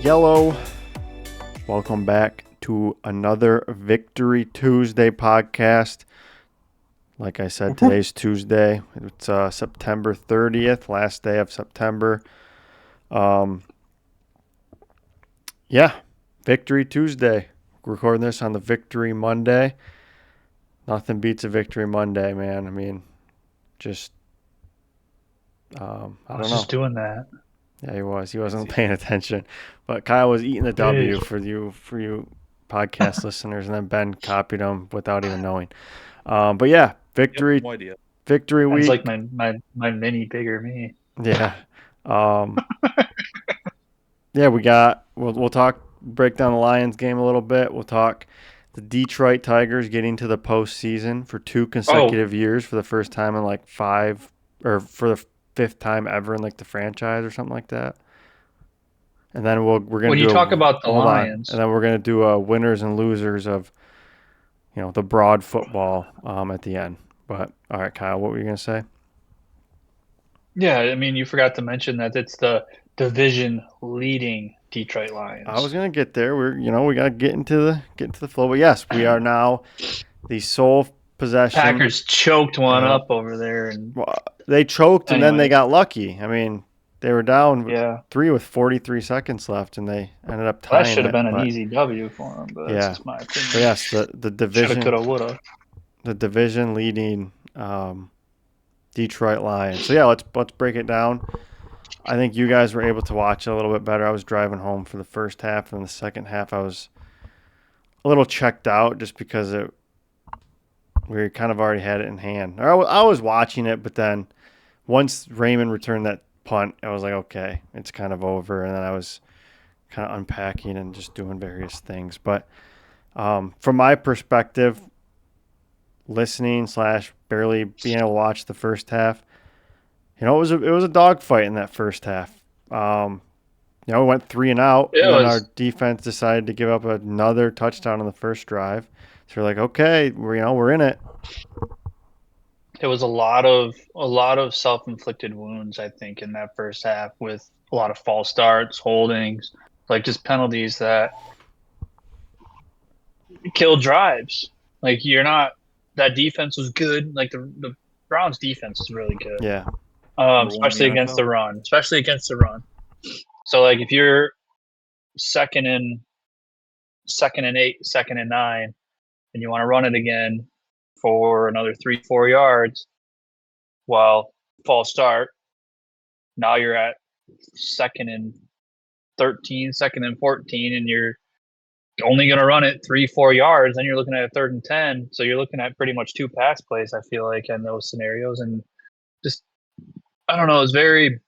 Yellow. Welcome back to another Victory Tuesday podcast. Like I said, today's Tuesday. It's September 30th, last day of September. Victory Tuesday. We're recording this on the Victory Monday. Nothing beats a Victory Monday, man. I mean, just I was just doing that. Yeah, he was. He wasn't paying attention. But Kyle was eating the W for you podcast listeners, and then Ben copied him without even knowing. But yeah, victory No idea. victory It's week. like my mini bigger me. Yeah. We'll talk, break down the Lions game a little bit. We'll talk the Detroit Tigers getting to the postseason for 2 consecutive years for the first time in like 5, or for the 5th time ever in like the franchise or something like that. And then we're going to when you talk about the Lions, and then we're going to do winners and losers of, the broad football at the end. But all right, Kyle, what were you going to say? Yeah, I mean, you forgot to mention that it's the division leading Detroit Lions. I was going to get there. We got to get into the flow. But yes, we are now the sole possession. Packers choked one up over there, and they choked, and then they got lucky. I mean, they were down 3 with 43 seconds left, and they ended up tying. That should have been an easy W for them, but that's just my opinion. But yes, the division coulda, woulda. The division leading Detroit Lions. So yeah, let's break it down. I think you guys were able to watch it a little bit better. I was driving home for the first half, and the second half I was a little checked out just because we kind of already had it in hand. I was watching it, but then once Raymond returned that punt, I was like, okay, it's kind of over. And then I was kind of unpacking and just doing various things. But from my perspective, listening / barely being able to watch the first half, it was a dogfight in that first half. We went 3 and out, and then our defense decided to give up another touchdown on the first drive. So we're like, okay, we're in it. It was a lot of self-inflicted wounds, I think, in that first half, with a lot of false starts, holdings, like just penalties that killed drives. Like, that defense was good. Like the Browns defense is really good. Yeah. Especially against the run. So like if you're second and 8, 2nd and 9, and you want to run it again for another 3-4 yards, false start. Now you're at 2nd and 13, 2nd and 14, and you're only going to run it 3-4 yards. Then you're looking at a 3rd and 10. So you're looking at pretty much 2 pass plays, I feel like, in those scenarios. And just, I don't know, it's very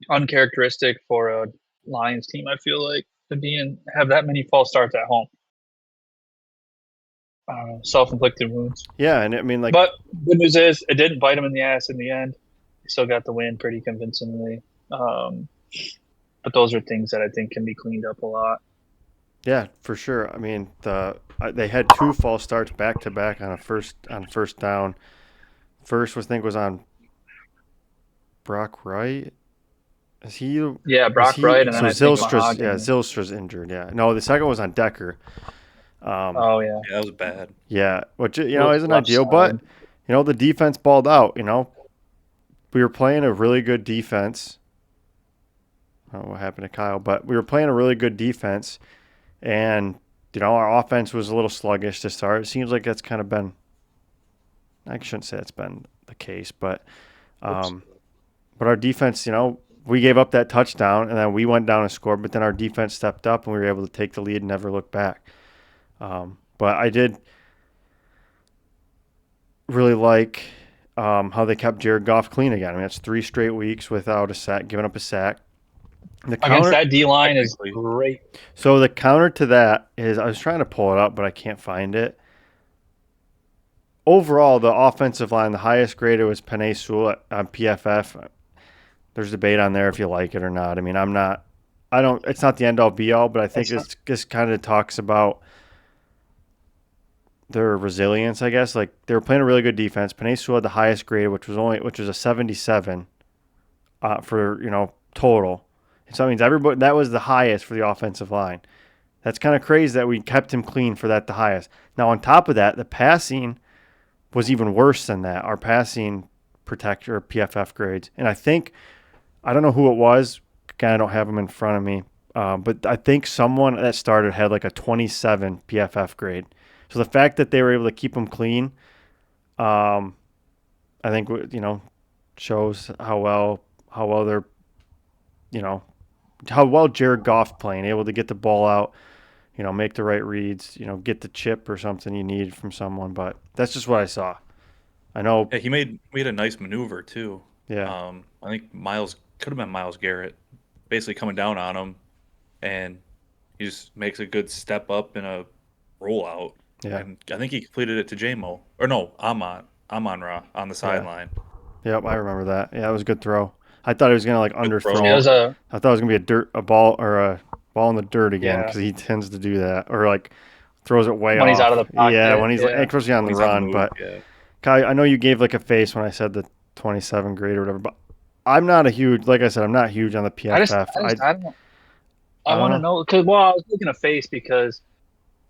uncharacteristic for a Lions team, I feel like, to have that many false starts at home. Self-inflicted wounds. Yeah, and I mean, but good news is it didn't bite him in the ass in the end. He still got the win pretty convincingly. But those are things that I think can be cleaned up a lot. Yeah, for sure. I mean, they had 2 false starts back to back on first down. First was on Brock Wright. Is he? Yeah, Brock Wright, and then Zylstra's injured. Yeah, no, the second was on Decker. Yeah, that was bad. Yeah, which isn't ideal, but the defense balled out. We were playing a really good defense. I don't know what happened to Kyle, but we were playing a really good defense, and our offense was a little sluggish to start. It seems like that's kind of been. I shouldn't say that's been the case, but our defense, we gave up that touchdown, and then we went down and scored, but then our defense stepped up, and we were able to take the lead and never look back. But I did really like how they kept Jared Goff clean again. I mean, that's 3 straight weeks without giving up a sack. Against that D-line is great. So the counter to that is, I was trying to pull it up, but I can't find it. Overall, the offensive line, the highest graded was Penei Sewell on PFF. There's debate on there if you like it or not. I mean, it's not the end all be all, but I think this kind of talks about their resilience, I guess. Like, they were playing a really good defense. Penei Sewell had the highest grade, which was a 77 for total, So that means everybody that was the highest for the offensive line. That's kind of crazy that we kept him clean for that the highest. Now on top of that, the passing was even worse than that. Our passing protector PFF grades, and I don't know who it was. Again, I don't have them in front of me, but I think someone that started had like a 27 PFF grade. So the fact that they were able to keep him clean, I think shows how well they're how well Jared Goff playing, able to get the ball out, make the right reads, get the chip or something you need from someone. But that's just what I saw. I know. Yeah, he made a nice maneuver too. Yeah. I think Miles could have been Myles Garrett, basically coming down on him, and he just makes a good step up in a rollout. Yeah. And I think he completed it to JMO. Or no, Amon-Ra on the sideline. Yep, I remember that. Yeah, it was a good throw. I thought he was gonna like underthrow. I thought it was gonna be a ball in the dirt again because he tends to do that, or like throws it way when off. He's out of the pocket. Yeah, when he's especially on the run. But Kai, I know you gave like a face when I said the 27 grade or whatever, but I'm not like I said, I'm not huge on the PFF. I want to know because I was looking a face because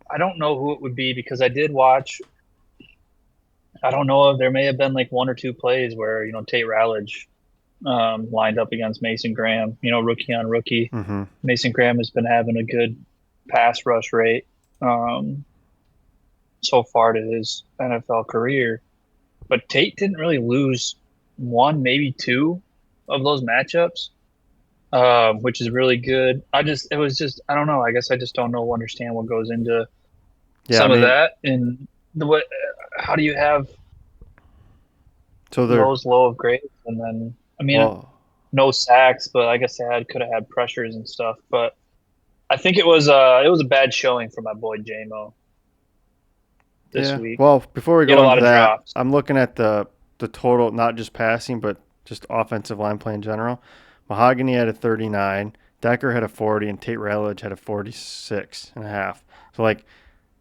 I don't know who it would be because I did watch. I don't know if there may have been like one or two plays where Tate Rowledge lined up against Mason Graham, rookie on rookie. Mm-hmm. Mason Graham has been having a good pass rush rate so far to his NFL career, but Tate didn't really lose one, maybe two of those matchups, which is really good. I don't know. I guess I just don't understand what goes into of that. And how do you have those low of grades? And then, no sacks, but I guess they could have had pressures and stuff. But I think it was a bad showing for my boy JMO this week. Well, before we go into that, I'm looking at the total, not just passing, but just offensive line play in general. Mahogany had a 39, Decker had a 40, and Tate Rowledge had a 46.5. So, like,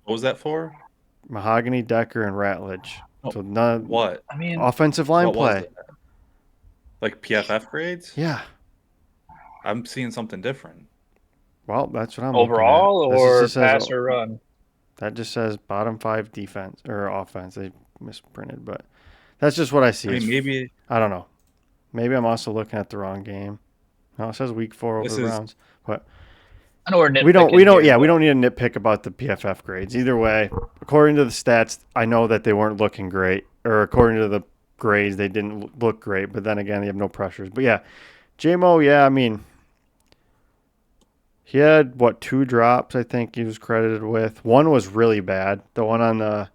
what was that for? Mahogany, Decker, and Ratledge. Oh, so none. What? Offensive line play. Like PFF grades? Yeah. I'm seeing something different. Well, that's what I'm overall looking at. or pass or run. That just says bottom 5 defense or offense. They misprinted, but that's just what I see. Maybe I don't know. Maybe I'm also looking at the wrong game. No, it says week 4 over the Browns, but I know we're nitpicking. We don't need a nitpick about the PFF grades. Either way, according to the stats, I know that they weren't looking great, or according to the grades, they didn't look great. But then again, they have no pressures. But yeah, JMO, he had 2 drops, I think he was credited with. One was really bad. The one on the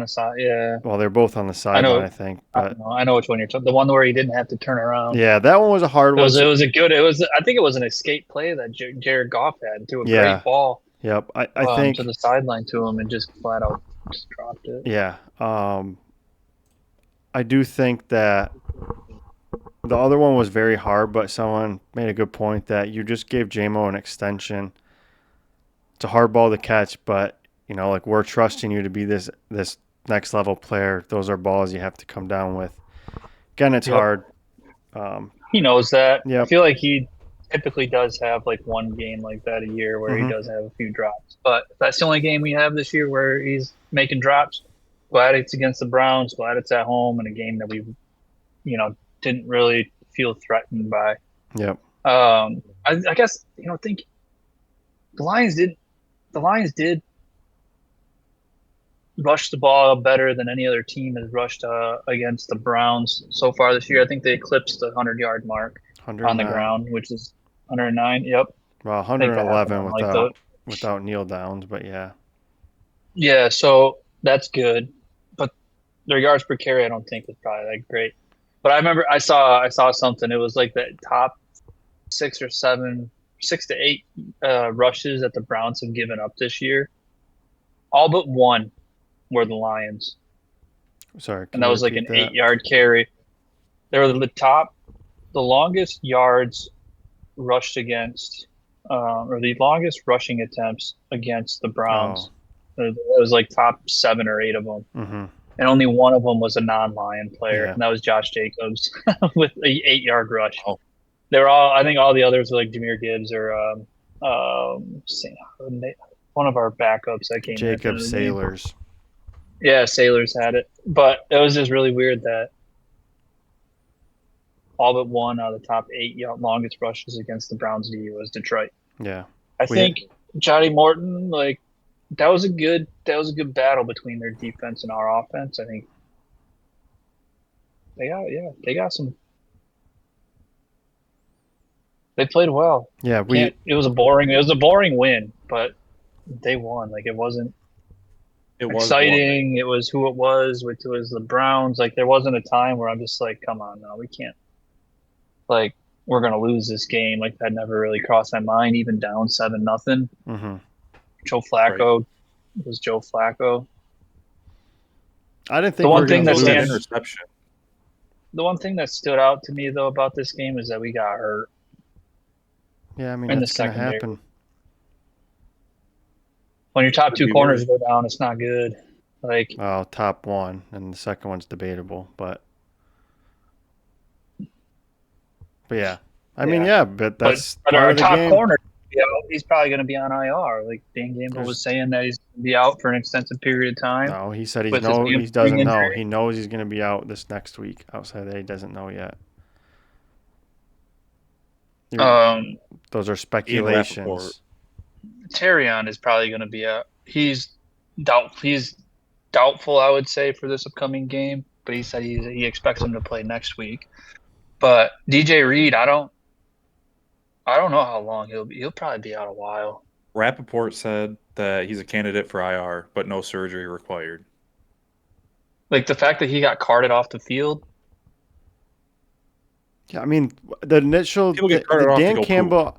side, yeah. Well, they're both on the sideline, I think. But I know which one you're talking. The one where he didn't have to turn around. Yeah, that one was a hard one. I think it was an escape play that Jared Goff had to a great ball. Yep, I think to the sideline to him and just flat out just dropped it. Yeah, I do think that the other one was very hard, but someone made a good point that you just gave JMO an extension. It's a hard ball to catch, but like we're trusting you to be this next level player. Those are balls you have to come down with. Again, it's hard. He knows that. Yep. I feel like he typically does have like one game like that a year where he does have a few drops. But if that's the only game we have this year where he's making drops, glad it's against the Browns, glad it's at home in a game that we, didn't really feel threatened by. Yep. I guess, think the Lions did rush the ball better than any other team has rushed against the Browns so far this year. I think they eclipsed the 100-yard mark on the ground, which is 109. Yep. Well, 111 without kneel downs, but yeah. Yeah, so that's good. But their yards per carry, I don't think was probably that great. But I remember I saw something. It was like the top 6 to 8 rushes that the Browns have given up this year. All but one were the Lions. Sorry. And that was like an 8-yard carry. They were the longest yards rushed against, or the longest rushing attempts against the Browns. Oh. It was like top 7 or 8 of them. Mm-hmm. And only one of them was a non-Lion player, and that was Josh Jacobs with an 8-yard rush. Oh. They're all. I think all the others were like Jameer Gibbs or one of our backups that came in. Jacob Sailors. Yeah, Sailors had it, but it was just really weird that all but one out of the top 8 longest rushes against the Browns D was Detroit. Yeah, I think Johnny Morton, like that was a good battle between their defense and our offense. I think they got some. They played well. Yeah, it was a boring win, but they won. Like it wasn't exciting. It was who it was, which was the Browns. Like there wasn't a time where I'm just like, come on, no, we can't. Like we're gonna lose this game. Like that never really crossed my mind. Even down 7-0. Mm-hmm. Joe Flacco was Joe Flacco. I didn't think the one thing that interception. The one thing that stood out to me though about this game is that we got hurt. Yeah, I mean that's gonna happen. When your top 2 corners go down, it's not good. Like top one, and the second one's debatable, but yeah, I mean, but that's but part our of the top game. corner. He's probably going to be on IR. Like Dan Gamble was saying that he's going to be out for an extensive period of time. No, he said he doesn't know. He knows he's going to be out this next week. Outside that, he doesn't know yet. Those are speculations. Terrion is probably going to be out. He's doubtful, I would say, for this upcoming game. But he said he expects him to play next week. But DJ Reed, I don't know how long he'll be. He'll probably be out a while. Rappaport said that he's a candidate for IR, but no surgery required. Like the fact that he got carted off the field. Yeah, I mean, the initial Dan Campbell,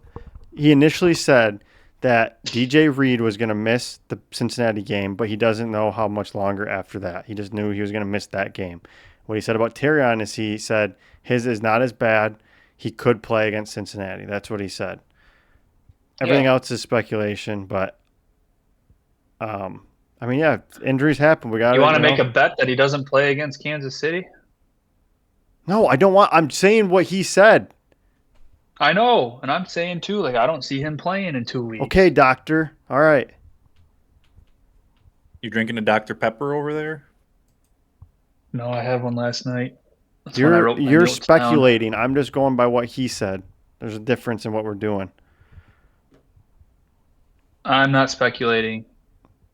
he initially said that DJ Reed was going to miss the Cincinnati game, but he doesn't know how much longer after that. He just knew he was going to miss that game. What he said about Terrion is he said his is not as bad. He could play against Cincinnati. That's what he said. Everything else is speculation, but I mean, injuries happen. We got. You want to make a bet that he doesn't play against Kansas City? No, I don't want. I'm saying what he said. I know, and I'm saying too. Like I don't see him playing in 2 weeks. Okay, doctor. All right. You drinking a Dr. Pepper over there? No, I had one last night. You're speculating. Down. I'm just going by what he said. There's a difference in what we're doing. I'm not speculating.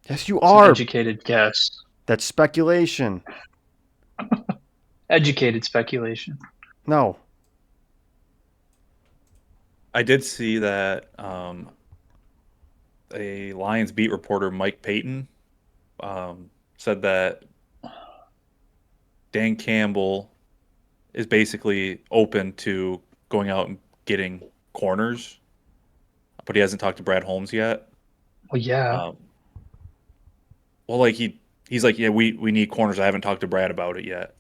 Yes, you are. An educated guess. That's speculation. Educated speculation. No. I did see that a Lions beat reporter, Mike Payton, said that Dan Campbell is basically open to going out and getting corners, but he hasn't talked to Brad Holmes yet. Well, yeah. He's like, yeah, we need corners. I haven't talked to Brad about it yet.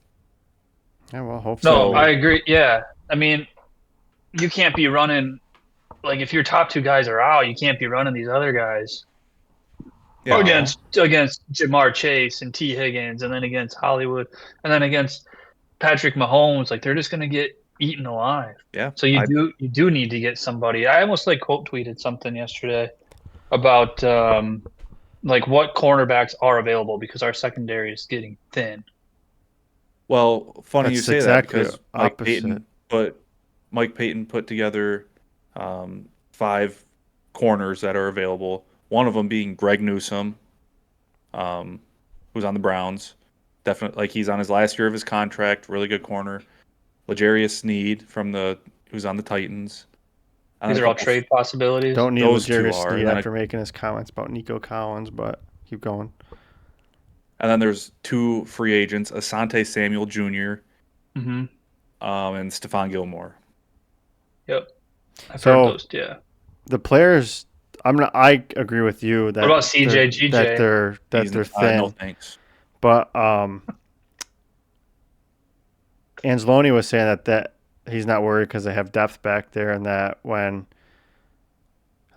Yeah, well, hope so. No, I agree. Yeah, I mean, you can't be running like if your top 2 guys are out, you can't be running these other guys against Jamar Chase and T. Higgins, and then against Hollywood, and then against Patrick Mahomes. Like they're just gonna get eaten alive. Yeah. So you do need to get somebody. I almost quote tweeted something yesterday about like what cornerbacks are available because our secondary is getting thin. Well, funny you say exactly that because Mike Payton put together 5 corners that are available. One of them being Greg Newsome, who's on the Browns. Definitely, like he's on his last year of his contract. Really good corner. L'Jarius Sneed who's on the Titans. These are all trade possibilities. Don't need L'Jarius Sneed after making his comments about Nico Collins, but keep going. And then there's 2 free agents, Asante Samuel Jr. Mm-hmm. And Stephon Gilmore. Yep. I've heard those, yeah. The players, I agree with you that. What about CJ, GJ? That they're thin. No thanks. But Anzalone was saying that he's not worried because they have depth back there, and that when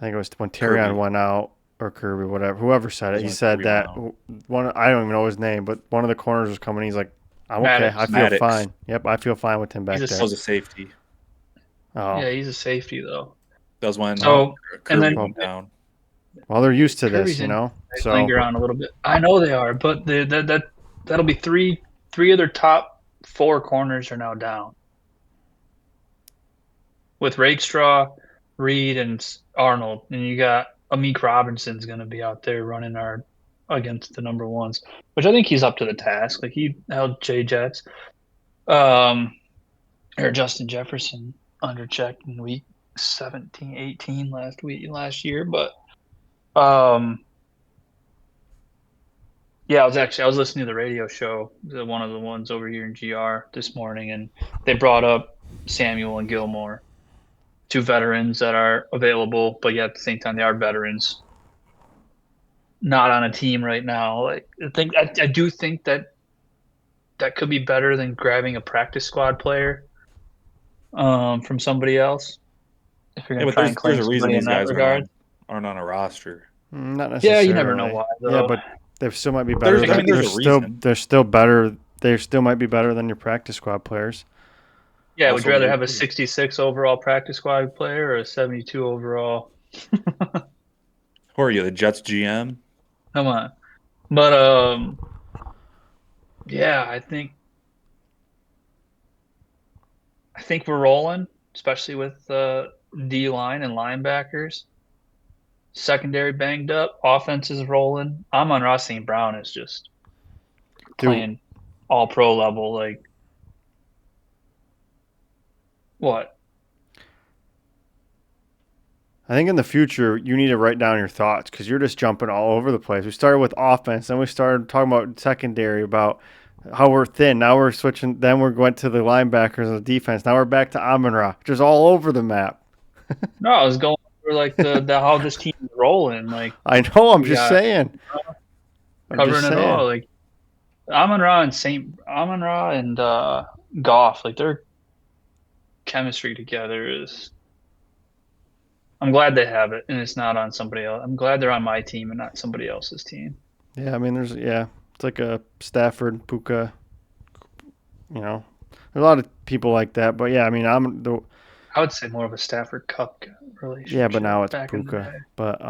Terrion went out, or Kirby, whatever, whoever said it, he said that I don't even know his name, but one of the corners was coming. He's like, I'm okay. I feel fine. Yep, I feel fine with him back there. He was a safety. Oh, Yeah, he's a safety though. That was when So and Kirby then went down. well, they're used to this, Kirby's you in. know. They So linger on a little bit. I know they are, but that'll be three of their top 4 corners are now down with Rakestraw, Reed, and Arnold, and you got Amik Robinson's going to be out there running our against the number ones, which I think he's up to the task. Like he held Jay Jets, or Justin Jefferson under check in week 17, 18 last year, but yeah, I was listening to the radio show, one of the ones over here in GR this morning, and they brought up Samuel and Gilmore, 2 veterans that are available, but yet at the same time they are veterans, not on a team right now. Like I do think that could be better than grabbing a practice squad player from somebody else if you're Yeah, gonna but try and there's claim a reason somebody in these that guys regard. aren't on a roster. not Yeah, you never know necessarily. why Yeah, though. but they still might be better. There's, I mean, there's a reason. They're still better. They still might be better than your practice squad players. Yeah, would Also you rather very have a true. 66 overall practice squad player or a 72 overall? Who are you, the Jets GM? Come on. But yeah, I think we're rolling, especially with D line and linebackers. Secondary banged up, offense is rolling. Amon-Ra St. Brown is just Dude, playing all pro level. Like what? I think in the future you need to write down your thoughts because you're just jumping all over the place. We started with offense, then we started talking about secondary, about how we're thin. Now we're switching. Then we went to the linebackers and the defense. Now we're back to Amon-Ra, just all over the map. No, I was going for like the how this team is rolling. Like I know. I'm we just got saying. I'm just covering it all. saying. Like Amon-Ra and Goff, like their chemistry together is. I'm glad they have it, and it's not on somebody else. I'm glad they're on my team and not somebody else's team. Yeah, I mean, it's like a Stafford, Puka. You know, there's a lot of people like that. But yeah, I mean, I would say more of a Stafford Cup relationship. yeah, but now it's back in the Puka. day. But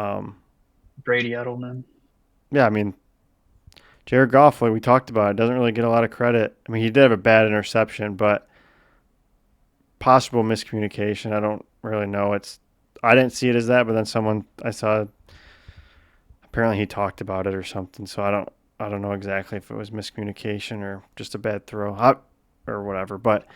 Brady Edelman. yeah, I mean, Jared Goff, like we talked about, it doesn't really get a lot of credit. I mean, he did have a bad interception, but possible miscommunication. I don't really know. I didn't see it as that, but then someone I saw apparently he talked about it or something. So I don't know exactly if it was miscommunication or just a bad throw or whatever. But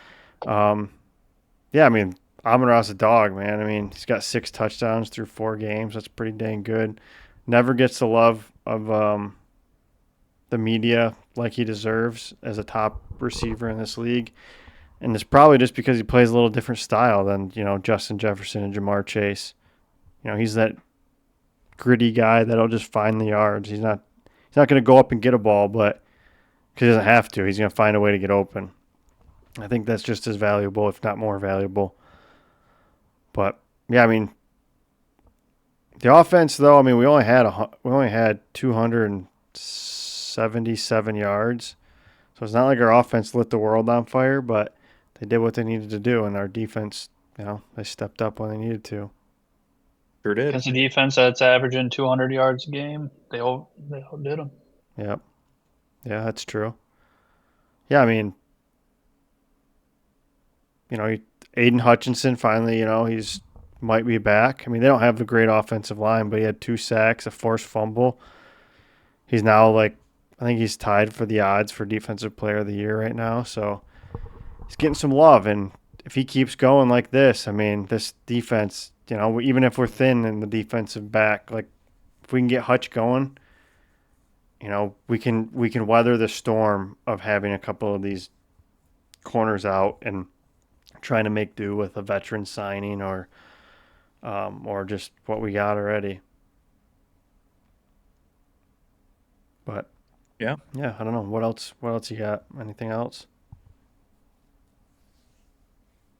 yeah, I mean, Amon-Ra's a dog, man. I mean, he's got 6 touchdowns through 4 games. That's pretty dang good. Never gets the love of the media like he deserves as a top receiver in this league. And it's probably just because he plays a little different style than, Justin Jefferson and Jamar Chase. He's that gritty guy that'll just find the yards. He's not going to go up and get a ball, but because he doesn't have to, he's going to find a way to get open. I think that's just as valuable, if not more valuable. But yeah, I mean, the offense though. I mean, we only had 277 yards, so it's not like our offense lit the world on fire, but they did what they needed to do, and our defense, they stepped up when they needed to. Sure did. Against a defense that's averaging 200 yards a game, they all did them. Yep. Yeah, that's true. Yeah, I mean, Aiden Hutchinson finally, he's might be back. I mean, they don't have the great offensive line, but he had 2 sacks, a forced fumble. He's now I think he's tied for the odds for Defensive Player of the Year right now. So he's getting some love, and if he keeps going like this, I mean, this defense, even if we're thin in the defensive back, like if we can get Hutch going, we can weather the storm of having a couple of these corners out and trying to make do with a veteran signing or just what we got already. But yeah, I don't know what else. What else you got? Anything else?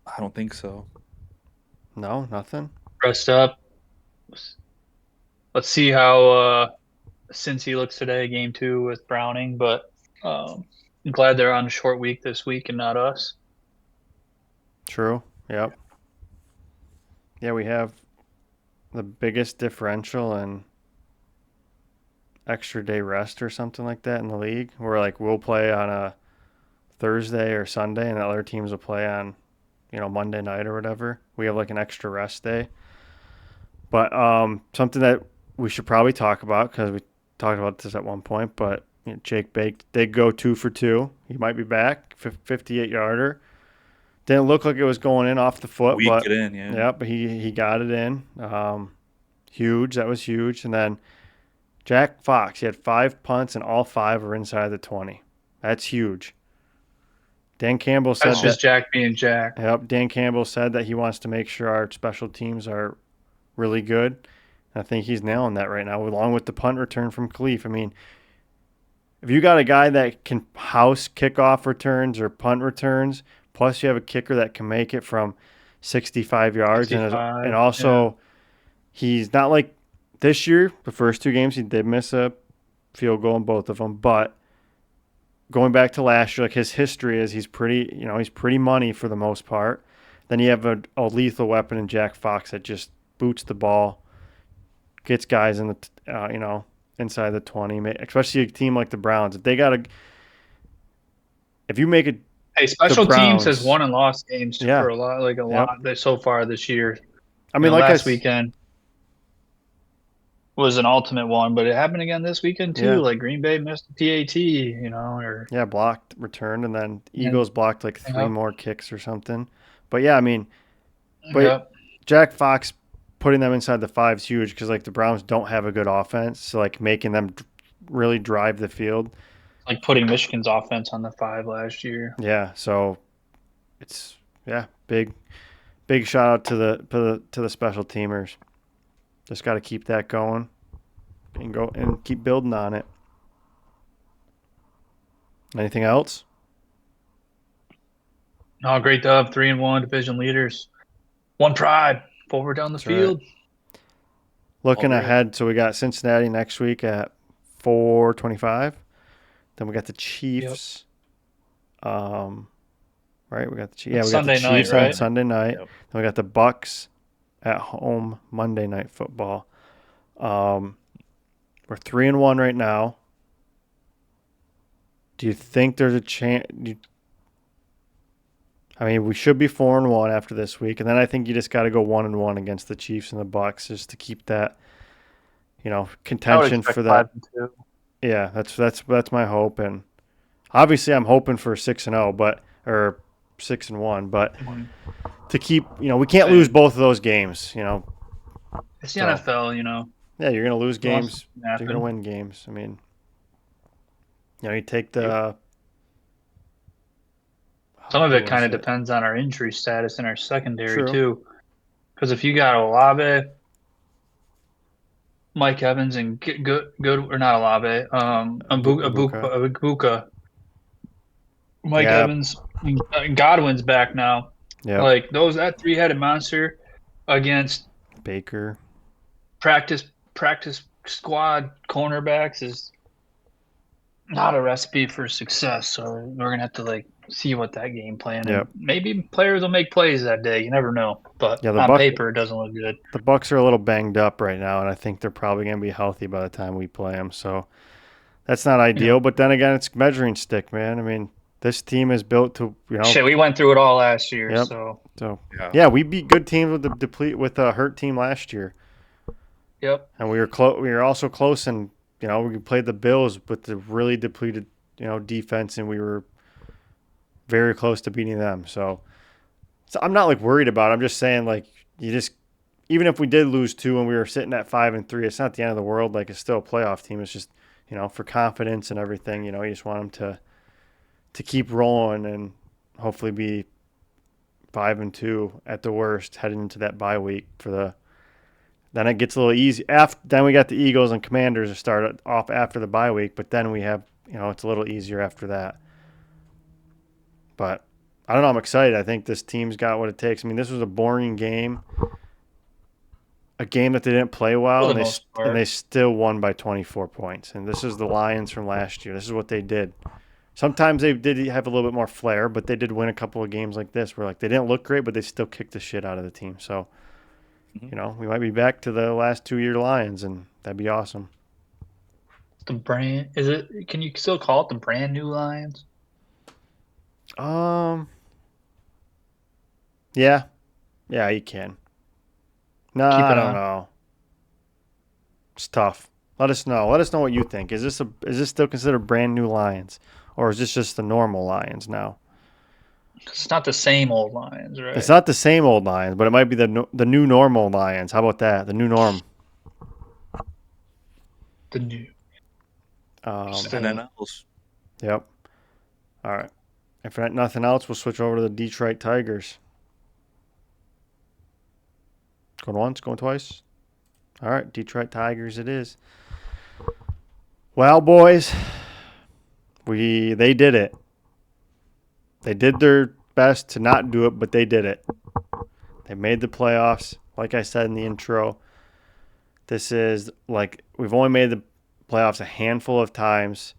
I don't think so. No, nothing. Rest up. Let's see how Cincy looks today, game 2 with Browning. But I'm glad they're on a short week this week and not us. True. Yep. Yeah, we have the biggest differential in extra day rest or something like that in the league. Where like we'll play on a Thursday or Sunday, and the other teams will play on, Monday night or whatever. We have like an extra rest day. But something that we should probably talk about because we talked about this at one point. But Jake Bake did go 2 for 2. He might be back, 58-yarder. Didn't look like it was going in off the foot, Weak but it in, yeah. yeah, but he got it in. Huge. That was huge. And then Jack Fox, he had 5 punts and all 5 were inside the 20. That's huge. Dan Campbell said That's just Jack being Jack. Yep. Dan Campbell said that he wants to make sure our special teams are really good. I think he's nailing that right now, along with the punt return from Khalif. I mean, if you got a guy that can house kickoff returns or punt returns, plus you have a kicker that can make it from 65 yards, 65, and also he's not like this year. The first 2 games he did miss a field goal in both of them, but going back to last year, like his history is he's pretty money for the most part. Then you have a lethal weapon in Jack Fox that just boots the ball, gets guys in the inside the 20, especially a team like the Browns. If you make it, hey, special Browns, teams has won and lost games Yeah. for a lot so far this year. I mean, last weekend was an ultimate one, but it happened again this weekend too. Yeah. Like Green Bay missed the PAT, or blocked, returned, and then Eagles blocked like 3 Yep. more kicks or something. But yeah, I mean, Yep. Jack Fox putting them inside the 5 is huge because like the Browns don't have a good offense, so like making them really drive the field. Like putting Michigan's offense on the 5 last year. Yeah, so it's big shout out to the special teamers. Just got to keep that going and keep building on it. Anything else? Oh, great dub, 3-1 division leaders. One pride forward down the That's right. field. Looking All right. ahead, so we got Cincinnati next week at 4:25. Then we got the Chiefs. Right, we got the Chiefs. Yeah, we got Sunday the Chiefs night, on right? Sunday night. Yep. Then we got the Bucks at home Monday Night Football. We're 3-1 right now. Do you think there's a chance? I mean, we should be 4-1 after this week, and then I think you just got to go 1-1 against the Chiefs and the Bucks just to keep that, contention for that. 5-2. Yeah, that's my hope, and obviously I'm hoping for 6-0, or 6-1, but to keep, we can't lose both of those games. It's the NFL, Yeah, you're gonna lose games. Loss can You're happen. gonna win games. I mean, you take the. Some of who it kind of was depends on our injury status in our secondary True. too. Because if you got Olave, Mike Evans, and good or not Olave, Abuka, Mike Yeah. Evans, and Godwin's back now. Yeah, Like that 3-headed monster against Baker. practice squad cornerbacks is not a recipe for success. So we're gonna have to see what that game plan. Yep. And maybe players will make plays that day. You never know. But Yeah, the on Buc- paper, it doesn't look good. The Bucks are a little banged up right now, and I think they're probably gonna be healthy by the time we play them. So that's not ideal. But then again, it's measuring stick, man. I mean, this team is built to Shit, we went through it all last year. Yep. So So Yeah. yeah, we beat good teams with a hurt team last year, yep. and we were close. We were also close, and we played the Bills with the really depleted defense, and we were very close to beating them. So I'm not worried about it. I'm just saying even if we did lose 2 and we were sitting at 5-3, it's not the end of the world. It's still a playoff team. It's just for confidence and everything. You just want them to keep rolling and hopefully be 5-2 at the worst heading into that bye week then it gets a little easy. Then we got the Eagles and Commanders to start off after the bye week, but then we have, it's a little easier after that. But I don't know. I'm excited. I think this team's got what it takes. I mean, this was a boring game, a game that they didn't play well, For and the most part. they still won by 24 points. And this is the Lions from last year. This is what they did. Sometimes they did have a little bit more flair, but they did win a couple of games like this where they didn't look great, but they still kicked the shit out of the team. So you know, we might be back to the last 2-year Lions, and that'd be awesome. The brand is it? Can you still call it the brand new Lions? Yeah, you can. No, Keep I it don't on. know. It's tough. Let us know. Let us know what you think. Is this still considered brand new Lions, or is this just the normal Lions now? It's not the same old Lions, right? It's not the same old Lions, but it might be the new normal Lions. How about that? The new norm. The new. NNLs. Yep. All right. If nothing else, we'll switch over to the Detroit Tigers. Going once, going twice. All right, Detroit Tigers it is. Well, boys, they did it. They did their best to not do it, but they did it. They made the playoffs. Like I said in the intro, this is like we've only made the playoffs a handful of times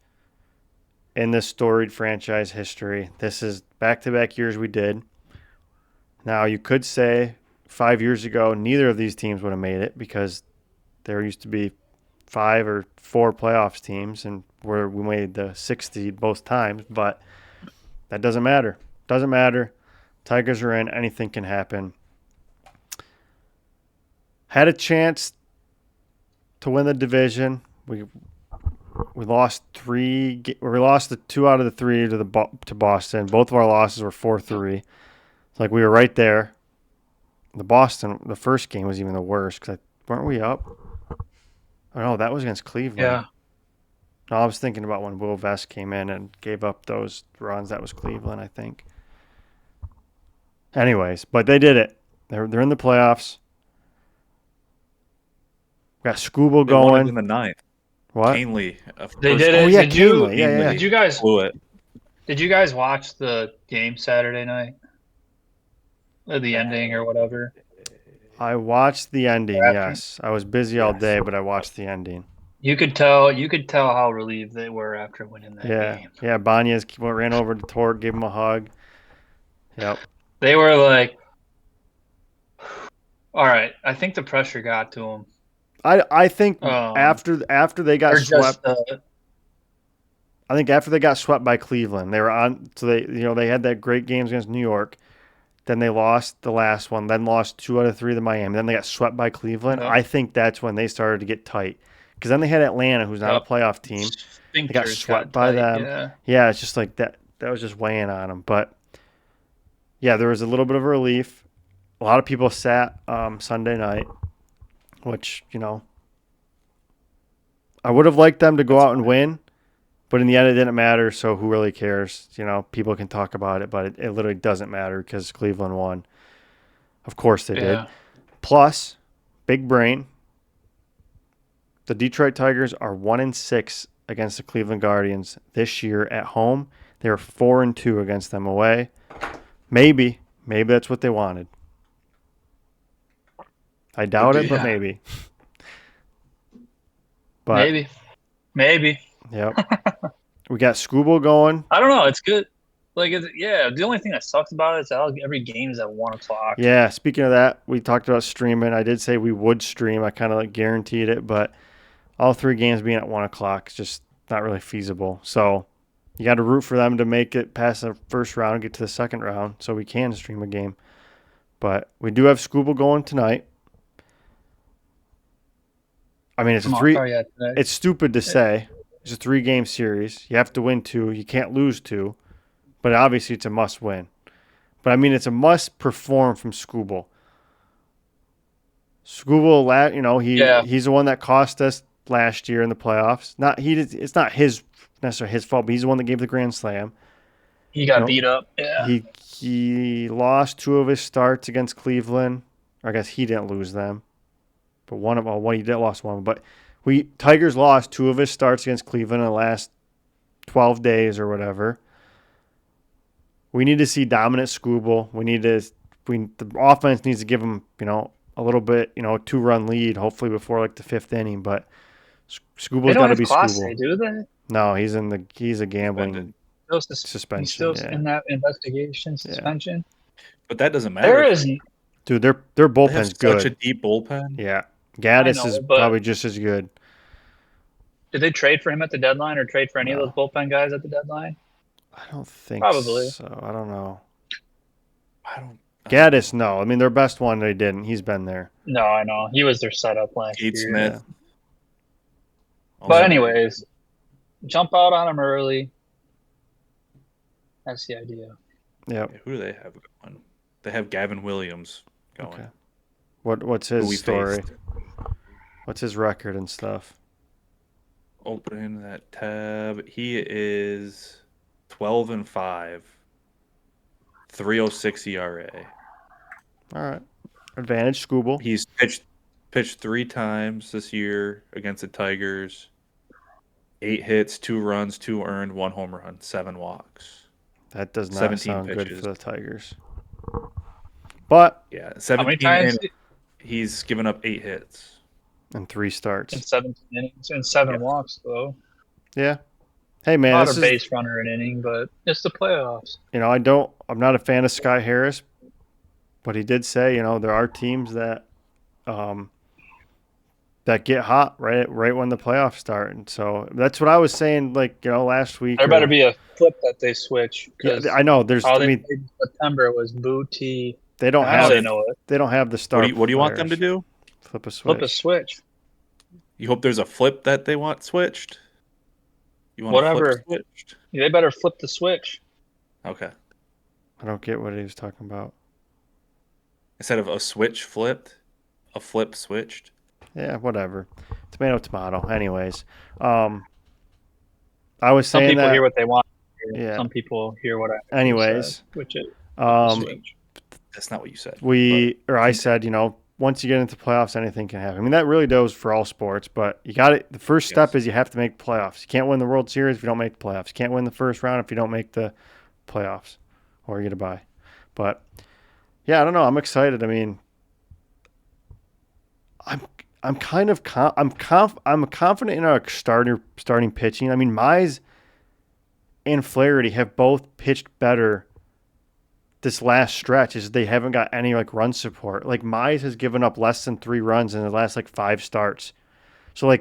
in this storied franchise history. This is back-to-back years we did. Now, you could say 5 years ago, neither of these teams would have made it because there used to be 5 or 4 playoffs teams, and we made the 6th seed both times, but that doesn't matter. Doesn't matter. Tigers are in. Anything can happen. Had a chance to win the division. We lost 3. We lost the 2 out of the 3 to Boston. Both of our losses were 4-3. It's like we were right there. The first game was even the worst because weren't we up? Oh no, that was against Cleveland. Yeah. No, I was thinking about when Will Vest came in and gave up those runs. That was Cleveland, I think. Anyways, but they did it. They're in the playoffs. We got Scooble They won it going. in the 9th. What? Canely. They did it. Oh yeah, Did you? Canely. Yeah. Did you guys? Blew it. Did you guys watch the game Saturday night? Or the ending or whatever? I watched the ending. After? Yes, I was busy all day, but I watched the ending. You could tell how relieved they were after winning that game. Yeah. Banez ran over to Torque, gave him a hug. Yep. They were like, "All right, I think the pressure got to them." I think after they got swept, I think after they got swept by Cleveland, they were on. So they had that great games against New York. Then they lost the last one. Then lost 2 out of 3 to Miami. Then they got swept by Cleveland. Yep. I think that's when they started to get tight. Because then they had Atlanta, who's not a playoff team. They got swept by them. Yeah, it's just like that. That was just weighing on them. But yeah, there was a little bit of a relief. A lot of people sat Sunday night, which I would have liked them to go out and win. But in the end, it didn't matter, so who really cares? People can talk about it, but it literally doesn't matter because Cleveland won. Of course they did. Plus, big brain. The Detroit Tigers are 1-6 against the Cleveland Guardians this year at home. They were 4-2 against them away. Maybe that's what they wanted. I doubt it, but maybe. But Maybe. Yep. We got Scooble going. I don't know. It's good. The only thing that sucks about it is that every game is at 1:00. Yeah. Speaking of that, we talked about streaming. I did say we would stream. I kind of guaranteed it, but all 3 games being at 1:00 is just not really feasible. So you got to root for them to make it past the first round and get to the second round so we can stream a game. But we do have Scooble going tonight. I mean, it's stupid to say. It's a 3-game series. You have to win 2. You can't lose 2. But obviously, it's a must-win. But, I mean, it's a must-perform from Scooble. Scooble, he's the one that cost us last year in the playoffs. It's not necessarily his fault, but he's the one that gave the grand slam. He got beat up. Yeah. He lost 2 of his starts against Cleveland. Or I guess he didn't lose them. But he did lost one. But Tigers lost 2 of his starts against Cleveland in the last 12 days or whatever. We need to see dominant Scooble. The offense needs to give him, a little bit, 2-run lead, hopefully before the 5th inning. But Scooble's got to be Scooble. Do they? No, he's a gambling suspension. He's still in that investigation suspension. But that doesn't matter. Dude, their They have bullpen's such a good. deep bullpen. Yeah. Gaddis know, is but- probably just as good. Did they trade for him at the deadline or trade for any of No. those bullpen guys at the deadline? I don't think Probably. so. I don't know. I don't. Gaddis, no. I mean, their best one, they didn't. He's been there. No, I know. He was their setup last Pete year. Smith. But Also- anyways, jump out on him early. That's the idea. Yep. Who do they have going? They have Gavin Williams going. Okay. What's Who we his story? faced. What's his record and stuff? Opening that tab, he is 12-5, 3.06 ERA. All right. Advantage, Scooble. He's pitched 3 times this year against the Tigers. 8 hits, 2 runs, 2 earned, 1 home run, 7 walks. That does not 17 sound good pitches. for the Tigers. But Yeah, How many 17 times and he's given up 8 hits. in 3 starts. in 17 innings and 7 Yeah. walks, though? Yeah. Hey man, Not this a is, base runner an inning, but it's the playoffs. I'm not a fan of Sky Harris, but he did say, there are teams that that get hot right when the playoffs start. And so that's what I was saying last week. There better be a flip that they switch. Yeah, Because I know there's all I they mean played in September was Booty. they don't I know have they know it. they don't have the star. What do you want them to players. do? Flip a switch. Flip a switch. You hope there's a flip that they want switched? You want Whatever. a flip switched? They better flip the switch. Okay. I don't get what he was talking about. Instead of a switch flipped, a flip switched. Yeah, whatever. Tomato. Anyways, I was Some saying people that. hear what they want to hear. Yeah. Some people hear what I Anyways, said, which is um, strange. That's not what you said. I said, once you get into playoffs, anything can happen. I mean, that really goes for all sports, but you got it. The first step is you have to make playoffs. You can't win the World Series if you don't make the playoffs. You can't win the first round if you don't make the playoffs, or you get a bye. But yeah, I don't know. I'm excited. I mean, I'm confident in our starting pitching. I mean, Mize and Flaherty have both pitched better this last stretch as they haven't got any run support. Like Mize has given up less than 3 runs in the last 5 starts. So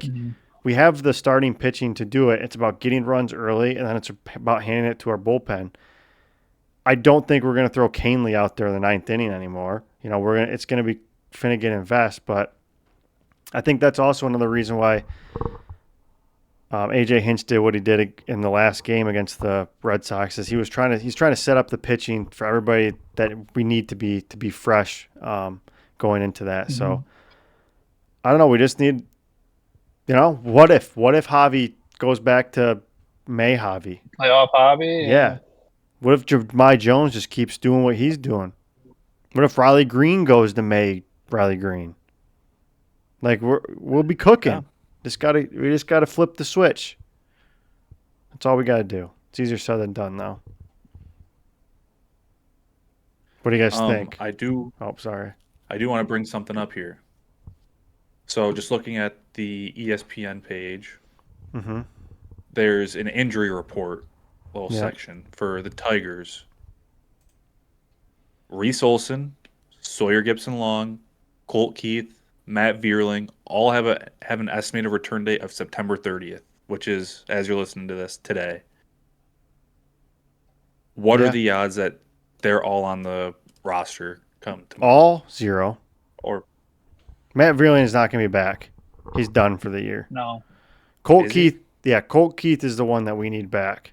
we have the starting pitching to do it. It's about getting runs early, and then it's about handing it to our bullpen. I don't think we're going to throw Canely out there in the 9th inning anymore. It's going to be Finnegan and Vest, but I think that's also another reason why AJ Hinch did what he did in the last game against the Red Sox. Is he's trying to set up the pitching for everybody that we need to be fresh going into that. Mm-hmm. So I don't know. We just need, what if Javi goes back to May Javi? Playoff hobby. Yeah. What if Jahmai Jones just keeps doing what he's doing? What if Riley Green goes to May Riley Green? We'll be cooking. Yeah. We just gotta flip the switch. That's all we gotta do. It's easier said than done, though. What do you guys think? I do Oh, sorry. want to bring something up here. So just looking at the ESPN page, Mm-hmm. there's an injury report little Yeah. section for the Tigers. Reese Olson, Sawyer Gibson-Long, Colt Keith, Matt Vierling all have an estimated return date of September 30th, which is, as you're listening to this, today. What Yeah. are the odds that they're all on the roster come tomorrow? All 0. Or Matt Vierling is not gonna be back. He's done for the year. No. Colt Is he? Keith, yeah, Colt Keith is the one that we need back.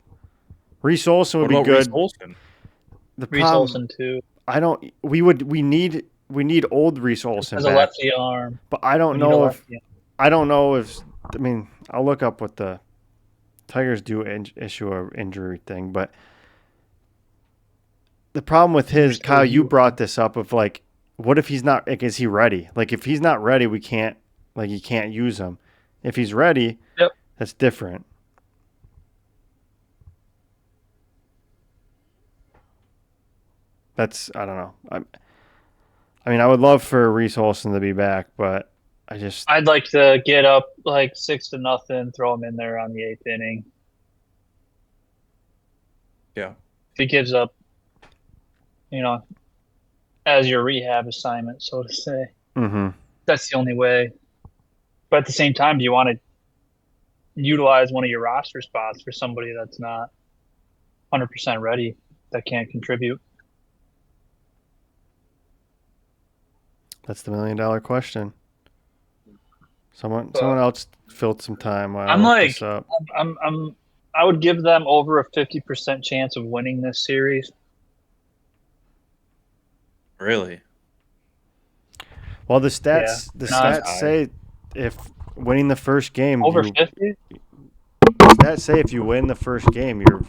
Reese Olson would what be about Reese good. Olson? The Reese problem, Olson too. we need old Reese Olson Has a back. lefty arm. But I don't We need a know if lefty arm. I mean, I'll look up what the Tigers do issue a injury thing, but the problem with his, Still Kyle, you you. brought this up of what if he's not, is he ready? If he's not ready, we can't, you can't use him. If he's ready, Yep. that's different. That's, I don't know. I mean, I would love for Reese Olson to be back, but I'd like to get up 6-0, throw him in there on the 8th inning. Yeah. If he gives up, as your rehab assignment, so to say. Mm-hmm. That's the only way. But at the same time, do you want to utilize one of your roster spots for somebody that's not 100% ready, that can't contribute? That's the $1 million question. Someone But else filled some time while I I'm look like, this up. I would give them over a 50% chance of winning this series. Really? Well, the Yeah. Seems stats high. say if winning the first game, Over 50? stats say if you win the first game, you're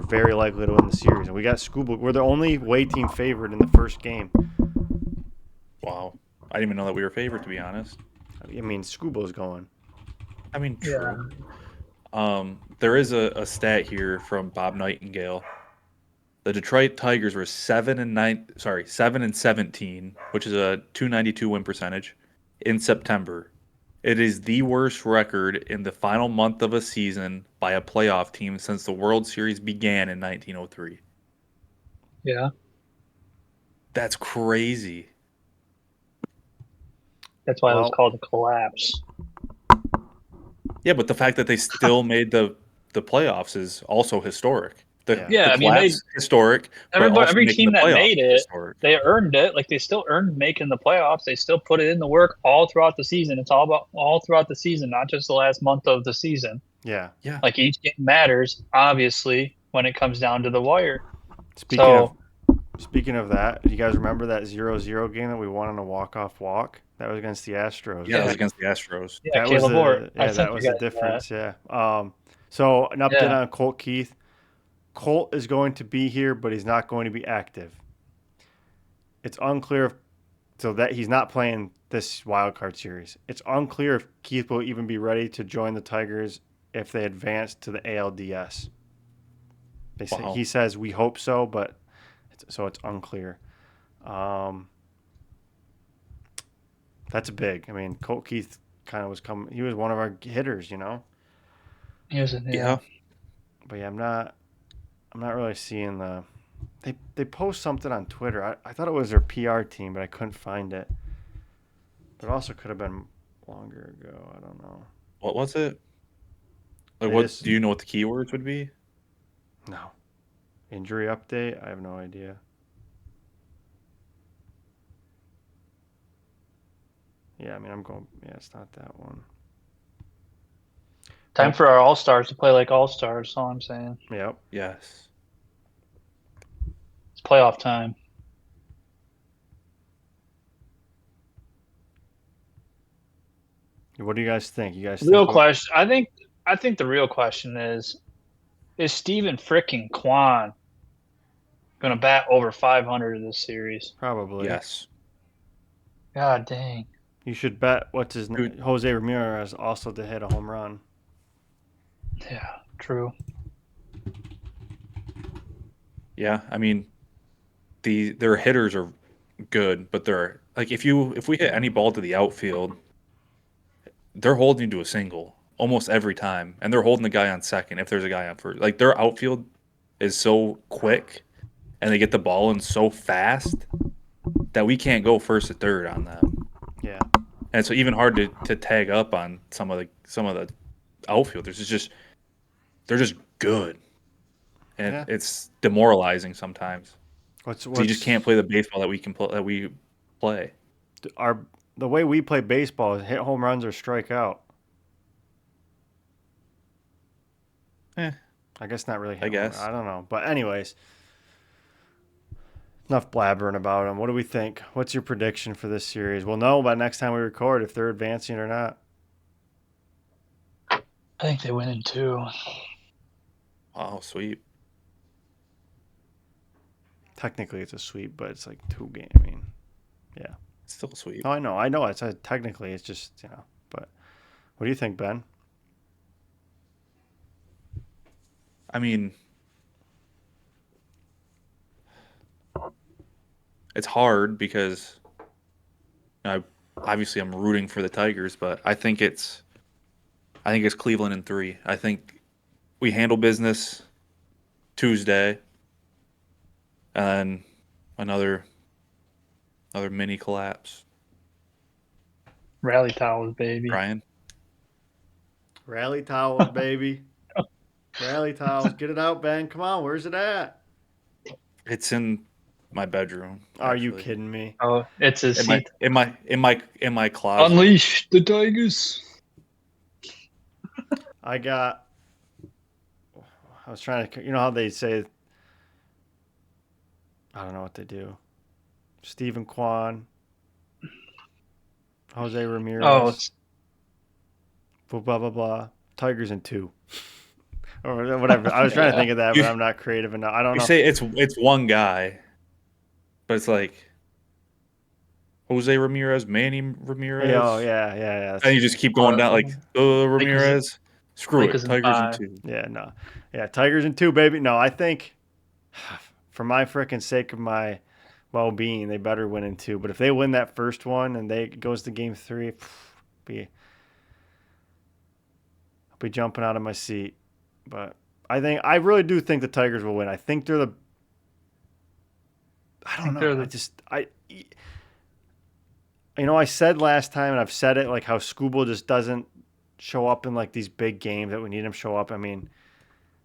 very likely to win the series. And we got Scuba. We're the only away team favorite in the first game. Wow. I didn't even know that we were favored, to be honest. I mean, Scuba's going. I mean, Yeah. true. There is a stat here from Bob Nightingale. The Detroit Tigers were 7-17, which is a .292 win percentage in September. It is the worst record in the final month of a season by a playoff team since the World Series began in 1903. Yeah. That's crazy. That's why it was Well, called a collapse. Yeah, but the fact that they still made the playoffs is also historic. The Yeah, I mean, collapse historic, but also every making team the that playoffs made it, historic. they earned it. Like, they still earned making the playoffs. They still put it in the work all throughout the season. It's all throughout the season, not just the last month of the season. yeah. Yeah. Like, each game matters, obviously, when it comes down to the wire. Speaking of that, you guys remember that 0-0 game that we won on a walk-off walk? That was against the Astros. Yeah, it was Yeah. against the Astros. Yeah, That was Caleb Orr. I yeah, sent that you was the guys difference. Yeah. So an update Yeah. on Colt Keith. Colt is going to be here, but he's not going to be active. It's unclear so that he's not playing this wild card series. It's unclear if Keith will even be ready to join the Tigers if they advance to the ALDS. Wow. He says we hope so, but it's unclear. That's big. I mean, Colt Keith kind of was coming. He was one of our hitters, you know. Yeah. But yeah, I'm not really seeing the. They post something on Twitter. I thought it was their PR team, but I couldn't find it. But it also could have been longer ago. I don't know. What was it? Like, They what just- do you know what the keywords would be? No. Injury update? I have no idea. Yeah, I mean, I'm going. Yeah, it's not that one. Time for our all-stars to play like all-stars. That's all I'm saying. Yep. Yes. It's playoff time. What do you guys think? You guys Real think question. I think the real question is Steven frickin' Kwan gonna bat over 500 this series? Probably. Yes. God dang. You should bet what's his name? Dude. Jose Ramirez also to hit a home run. Yeah, true. Yeah, I mean, their hitters are good, but they're like if we hit any ball to the outfield, they're holding you to a single almost every time, and they're holding the guy on second if there's a guy on first. Like their outfield is so quick, and they get the ball in so fast that we can't go first to third on them. Yeah. And it's even hard to tag up on some of the outfielders. They're just good, and Yeah. it's demoralizing sometimes. What's So you just can't play the baseball that we play. The way we play baseball is hit home runs or strike out. I guess not really. I guess. I don't know. But anyways, enough blabbering about them. What do we think? What's your prediction for this series? We'll know by next time we record if they're advancing or not. I think they win in 2. Oh, sweet. Technically, it's a sweep, but it's like 2 games. I mean, yeah. It's still sweet. No, I know. It's technically, it's just, you know. But what do you think, Ben? I mean, it's hard because obviously I'm rooting for the Tigers, but I think it's Cleveland in 3. I think we handle business Tuesday, and then another Another mini collapse. Rally towels, baby. Ryan? Rally towels, baby. Rally towels. Get it out, Ben. Come on. Where's it at? It's in my bedroom. Are you actually. kidding me? Oh, it's his In my seat. in my closet. Unleash the Tigers. I was trying to, you know how they say, I don't know what they do. Stephen Kwan, Jose Ramirez, Oh, it's blah, blah, blah. Tigers in 2. Or whatever. I was trying to think of that, but I'm not creative enough. I don't You know. say it's one guy, but it's like Jose Ramirez, Manny Ramirez. Oh, yeah. And you just keep going down like Ramirez. Screw Lakers it. in Tigers in 5. 2. Yeah, no. Yeah, Tigers in 2, baby. No, I think for my frickin' sake of my well-being, they better win in 2. But if they win that first one and it goes to game 3, I'll be jumping out of my seat. But I really do think the Tigers will win. I think they're the. I don't know. I said last time, and I've said it, like how Skubal just doesn't show up in like these big games that we need him to show up. I mean,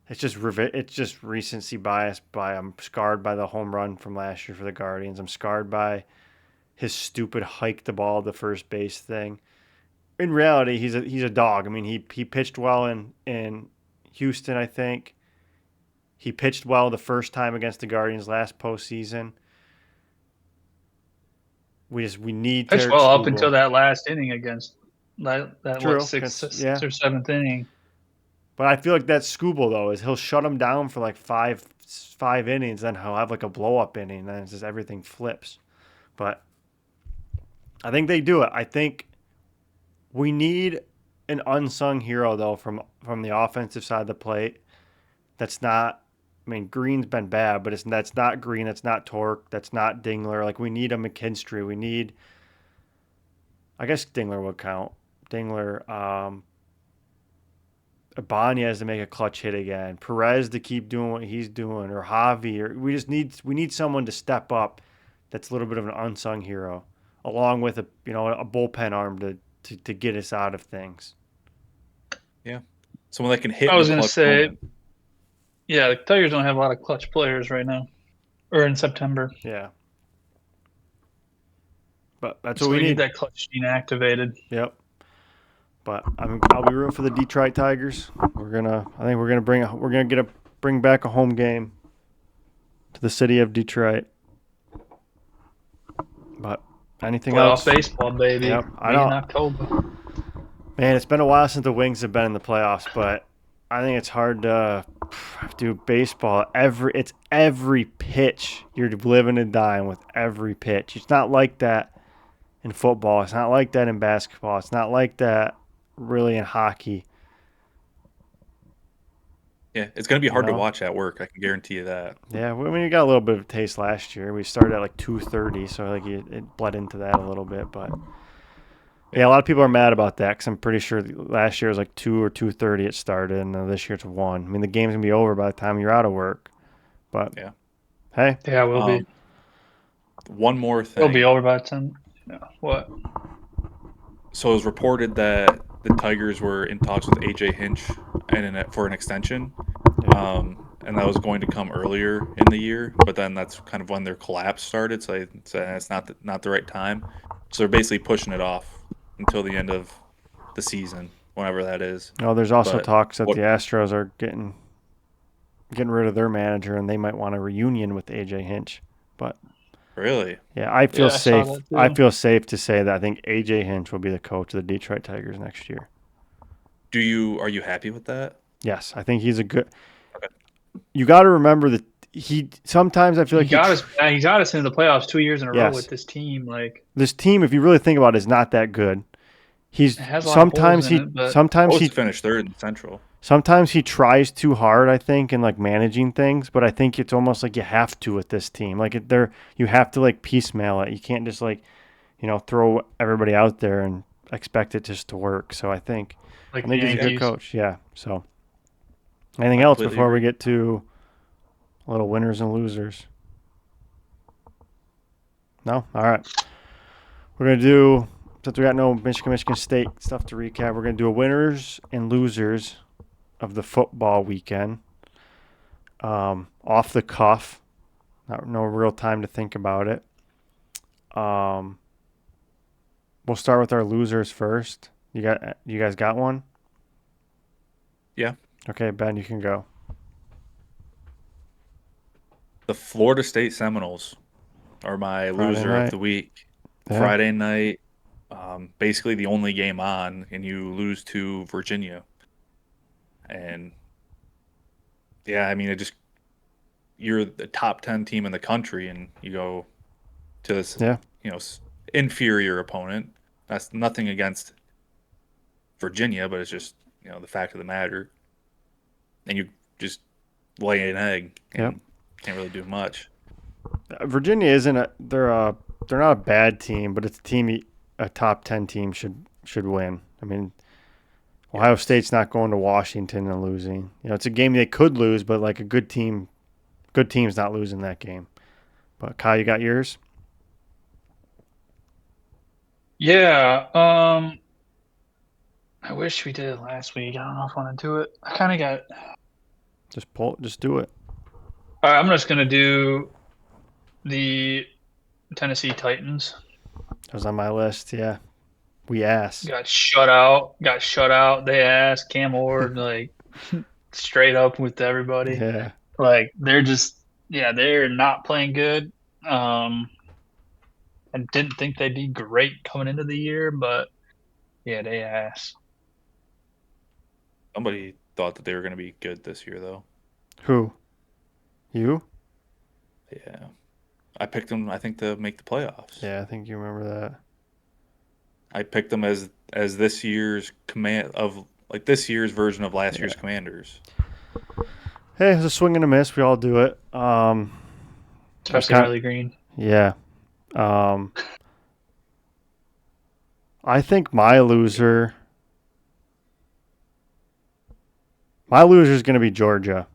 it's just recency bias. I'm scarred by the home run from last year for the Guardians. I'm scarred by his stupid hike the ball to first base thing. In reality, he's a dog. I mean, he pitched well in Houston, I think. He pitched well the first time against the Guardians last postseason. We need Pitched Tarek well up Skubal. until that last inning against that True, sixth yeah. or seventh inning. But I feel like that's Skubal, though, is he'll shut him down for like five innings, then he'll have like a blow-up inning, and then it's just everything flips. But I think they do it. I think we need an unsung hero, though, from the offensive side of the plate. That's not, I mean, Green's been bad, but that's not Green, that's not Torque, that's not Dingler. Like, we need a McKinstry. We need, I guess Dingler would count. Dingler, Ibanez to make a clutch hit again, Perez to keep doing what he's doing, or Javi, or we need someone to step up that's a little bit of an unsung hero, along with a bullpen arm to get us out of things. Yeah, someone that can hit. I was going to clutch say, moment. yeah, the Tigers don't have a lot of clutch players right now, or in September. Yeah, but that's So what we need. that clutch gene activated. Yep. But I'll be rooting for the Detroit Tigers. I think we're gonna bring back a home game to the city of Detroit. But anything else? Playoff baseball, baby. Yep, I In know. October. Man, it's been a while since the Wings have been in the playoffs, but I think it's hard to do baseball. It's every pitch. You're living and dying with every pitch. It's not like that in football. It's not like that in basketball. It's not like that really in hockey. Yeah, it's going to be hard to watch at work. I can guarantee you that. Yeah, I mean, you got a little bit of a taste last year. We started at like 2:30, so like it bled into that a little bit. But yeah, a lot of people are mad about that because I'm pretty sure last year was like 2 or 2:30 it started, and this year it's 1. I mean, the game's gonna be over by the time you're out of work. But yeah, hey, yeah, we'll be. One more thing. It'll be over by the time. No, what? So it was reported that the Tigers were in talks with AJ Hinch for an extension, and that was going to come earlier in the year. But then that's kind of when their collapse started. So it's not the right time. So they're basically pushing it off until the end of the season, whenever that is. Oh, there's also talks that the Astros are getting rid of their manager, and they might want a reunion with AJ Hinch. But really, yeah, I feel safe. I feel safe to say that I think AJ Hinch will be the coach of the Detroit Tigers next year. Are you happy with that? Yes, I think he's a good. Okay. You got to remember that sometimes I feel like he got us into the playoffs 2 years in a row with this team. Like this team, if you really think about it, is not that good. Sometimes he finished third in the Central. Sometimes he tries too hard, I think, in like managing things, but I think it's almost like you have to with this team. Like you have to like piecemeal it. You can't just like, throw everybody out there and expect it just to work. So I think he's a good coach. Yeah. So anything else before we get to a little winners and losers? No? All right. We're going to do, since we got no Michigan State stuff to recap, we're going to do a winners and losers of the football weekend. Off the cuff. No real time to think about it. We'll start with our losers first. You guys got one? Yeah. Okay, Ben, you can go. The Florida State Seminoles are my loser night. of the week. Yeah. Friday night, basically the only game on, and you lose to Virginia. And yeah, I mean, you're the top 10 team in the country, and you go to this, inferior opponent. That's nothing against Virginia, but it's just, the fact of the matter. And you just lay an egg and can't really do much. Virginia they're not a bad team, but it's a team a top 10 team should win. I mean, Ohio State's not going to Washington and losing. It's a game they could lose, but like a good team's not losing that game. But Kyle, you got yours? Yeah. I wish we did it last week. I don't know if I want to do it. I kind of got. Just do it. All right, I'm just gonna do the Tennessee Titans. That was on my list. Yeah, we asked. Got shut out. They asked Cam Ward like straight up with everybody. Yeah. Like they're not playing good. I didn't think they'd be great coming into the year, but yeah, they asked. Somebody thought that they were going to be good this year, though. Who? You? Yeah. I picked them, I think, to make the playoffs. Yeah, I think you remember that. I picked them as this year's this year's version of last year's Commanders. Hey, it was a swing and a miss. We all do it. Especially Riley Green. Yeah. I think my loser is going to be Georgia.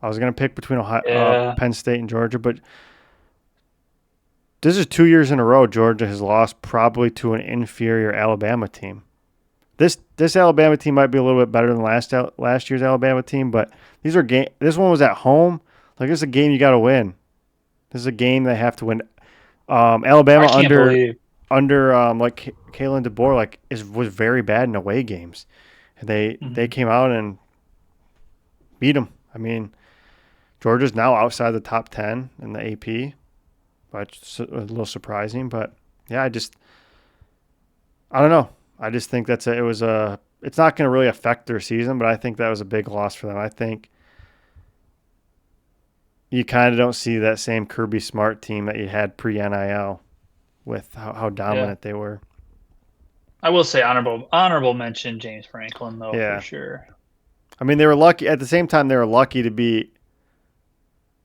I was going to pick between Penn State and Georgia, but this is 2 years in a row Georgia has lost probably to an inferior Alabama team. This Alabama team might be a little bit better than last year's Alabama team, but this one was at home. Like, this is a game you got to win. This is a game they have to win. Alabama under like Kalen DeBoer was very bad in away games, and they came out and beat them. I mean, Georgia's now outside the top 10 in the AP, but it's a little surprising. But yeah, I don't know. I just think it's not going to really affect their season, but I think that was a big loss for them. I think you kind of don't see that same Kirby Smart team that you had pre-NIL with how dominant they were. I will say honorable mention James Franklin, though, for sure. I mean, they were lucky. At the same time, they were lucky to be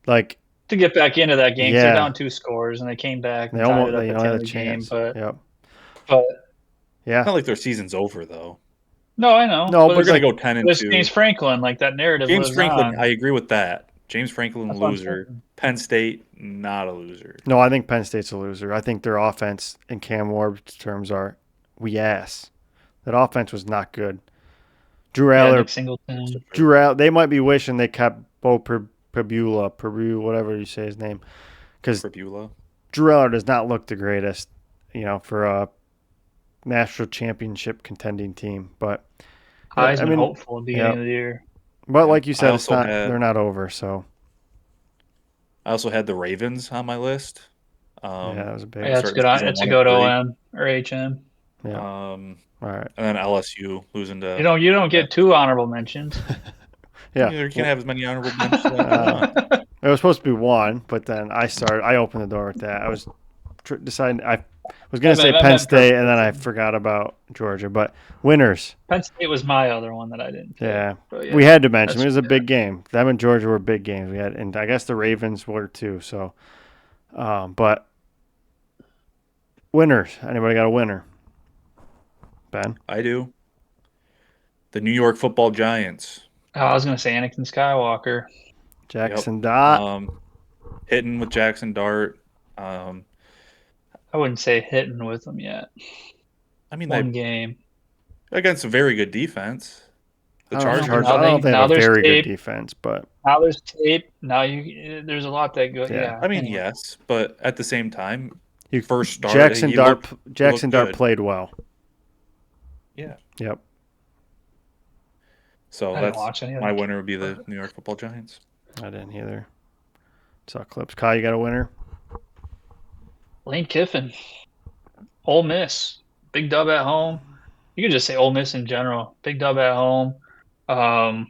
to get back into that game. They're down 2 scores, and they came back. They almost had a chance. But yeah, it's not like their season's over, though. No, I know. No, we're going to go 10-2. James Franklin, like that narrative. James Franklin, on. I agree with that. James Franklin, loser. Penn State, not a loser. No, I think Penn State's a loser. I think their offense in Cam Ward's terms are ass. That offense was not good. Drew Aller, they might be wishing they kept Bo Pribula, whatever you say his name, because Drew Aller does not look the greatest, for a national championship contending team. But Heisman hopeful at the beginning of the year. But like you said, they're not over. So I also had the Ravens on my list. That was a big. Yeah, it's good. It's a good OM or HM. Yeah. All right. And then LSU losing to. You don't get 2 honorable mentions. Yeah. You can't have as many honorable mentions. It was supposed to be 1, but then I opened the door with that. I was deciding. I was going to say Penn State, and then I forgot about Georgia. But winners. Penn State was my other one that I didn't pick. Yeah. We had to mention. It was a big game. Them and Georgia were big games. And I guess the Ravens were too. So, but winners. Anybody got a winner? Ben? I do. The New York Football Giants. Oh, I was going to say Anakin Skywalker. Jackson Dart. Hitting with Jackson Dart. I wouldn't say hitting with them yet. I mean, One game. against a very good defense. The Chargers. I don't know if they have a very good defense, but now there's tape. Now there's a lot that go. Yeah. I mean, yes, but at the same time, you first start. Jackson Dart played well. Yeah. Yep. So that's my winner would be the New York Football Giants. I didn't either. Saw clips. Kyle, you got a winner? Lane Kiffin. Ole Miss. Big dub at home. You could just say Ole Miss in general. Big dub at home. I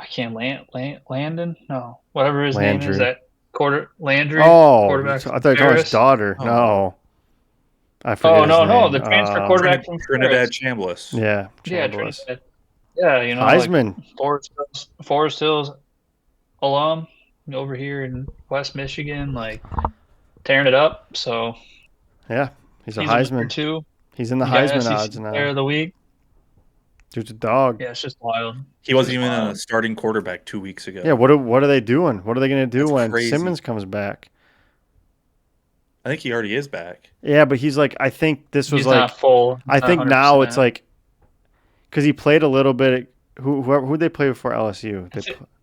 can't Landon? No. Whatever his name is, that Landry. Oh, quarterback. I thought you were his daughter. Oh. No. I forget his name. The transfer quarterback from Trinidad Chambliss. Yeah, Chambliss. Yeah, Heisman. Like Forest Hills alum over here in West Michigan, like tearing it up. So yeah, he's a Heisman too. He's in the Heisman odds now. Player of the week. Dude's a dog. Yeah, it's just wild. He wasn't even a starting quarterback 2 weeks ago. Yeah, what are they doing? What are they going to do when Simmons comes back? I think he already is back. Yeah, but he's like, I think this was he's like not full. I think 100%. Now it's like because he played a little bit. Who they play before LSU?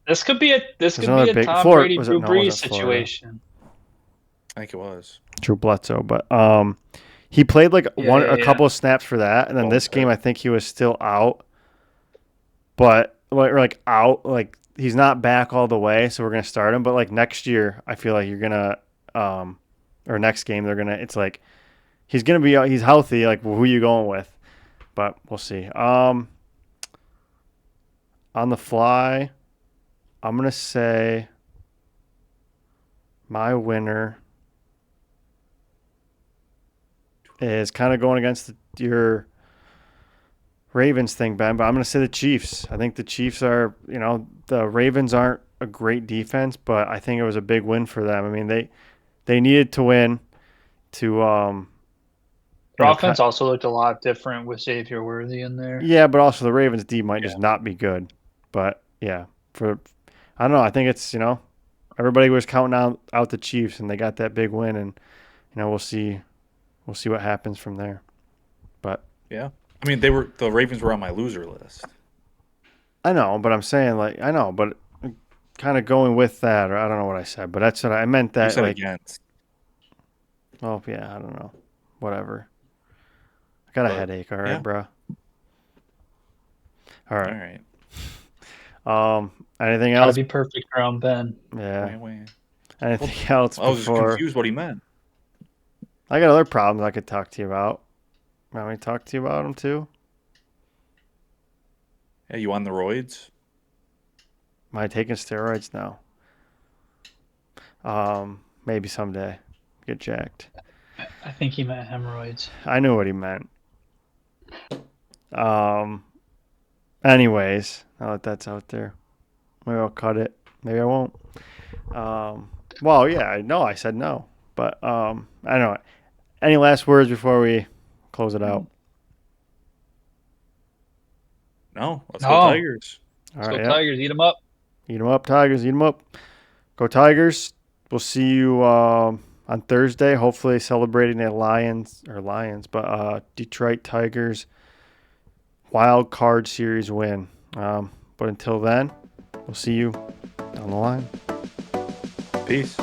This could be a Tom Brady Drew Brees situation. I think it was Drew Bledsoe, but he played like a couple of snaps for that, and then this game I think he was still out, but out he's not back all the way, so we're gonna start him. But like next year, I feel like you're gonna or next game they're gonna. It's like he's gonna be he's healthy. Like who are you going with? But we'll see. On the fly, I'm gonna say my winner is kind of going against your Ravens thing, Ben, but I'm going to say the Chiefs. I think the Chiefs are, the Ravens aren't a great defense, but I think it was a big win for them. I mean, they needed to win to their offense also looked a lot different with Xavier Worthy in there. Yeah, but also the Ravens D might just not be good. But yeah, I don't know. I think it's, everybody was counting out the Chiefs and they got that big win, and we'll see what happens from there. But yeah, I mean the Ravens were on my loser list. I know, but I'm saying but kind of going with that, or I don't know what I said, but that's what I meant. That you said against. Oh yeah, I don't know, whatever. I got a headache. All right, bro. All right. Anything else? Gotta be perfect around Ben. Yeah. Anything else? I was confused what he meant. I got other problems I could talk to you about. Want me to talk to you about them too? Yeah, you on the roids? Am I taking steroids now? Maybe someday. Get jacked. I think he meant hemorrhoids. I knew what he meant. Anyways, now that that's out there, maybe I'll cut it. Maybe I won't. Well, yeah, I know I said no, but I don't know. Any last words before we close it out? No. Let's go Tigers. Let's go Tigers. Eat them up. Eat them up, Tigers. Eat them up. Go Tigers. We'll see you on Thursday. Hopefully celebrating a Detroit Tigers wild card series win. But until then, we'll see you down the line. Peace.